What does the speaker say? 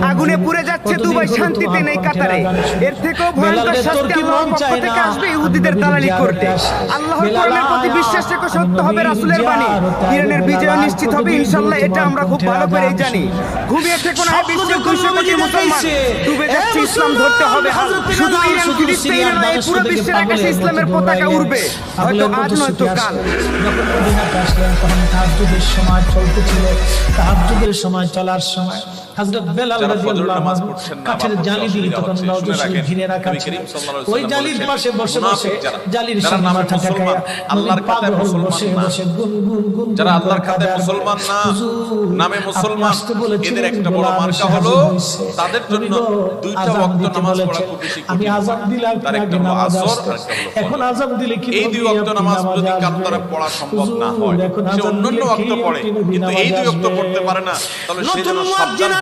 আগুনে পুড়ে যাচ্ছে দুবাই, শান্তিতে নেই কাতারে। এর থেকেও ভয়ঙ্কর শাস্তি আল্লাহর পক্ষ থেকে আসবে ইহুদিদের দালালি করতে। আল্লাহর কোরআনের প্রতি বিশ্বাস রেখো, সত্য হবে রাসূলের বাণী। ইরানের বিজয় নিশ্চিত হবে ইনশাআল্লাহ, এটা আমরা খুব ভালো করেই জানি। ঘুমিয়ে থেকো না বিশ্বের 200 কোটি মুসলমান, ডুবে যাচ্ছে ইসলাম, ধরতে হবে হাল। শুধু ইরান ফিলিস্তিনে নয়, পুরো বিশ্বের আকাশে ইসলামের পতাকা উড়বে, হয়তো আজ নয়তো কাল। যখন মদিনাতে আসলেন তখন তাহাজ্জুদের সময় চলতেছিল। তাহাজ্জুদের সময় চলার সময় হযরত বেলাল রাদিয়াল্লাহু আনহু কাঠের জালি দিয়ে তখন নওজোর শরীফ ঘিরে রাখা ছিল। ওই জালির পাশে বসে বসে জালির সামনে মাথা ঠেকায়া আল্লাহর খাতায় মুসলমান না, যারা আল্লাহর খাতায় মুসলমান না, নামে মুসলমান, এদের একটা বড় মার্কা হলো তাদের জন্য দুইটা ওয়াক্ত নামাজ পড়া খুব বেশি কঠিন। আমি আযান দিলাম তার একটা হলো আসর, আর একটা হলো এখন আযান দিলে কি এই দুই ওয়াক্ত নামাজ যদি কারো দ্বারা পড়া সম্ভব না হয়, সে অন্যান্য ওয়াক্ত পড়ে কিন্তু এই দুই ওয়াক্ত পড়তে পারে না, তাহলে সে যেন সাবধান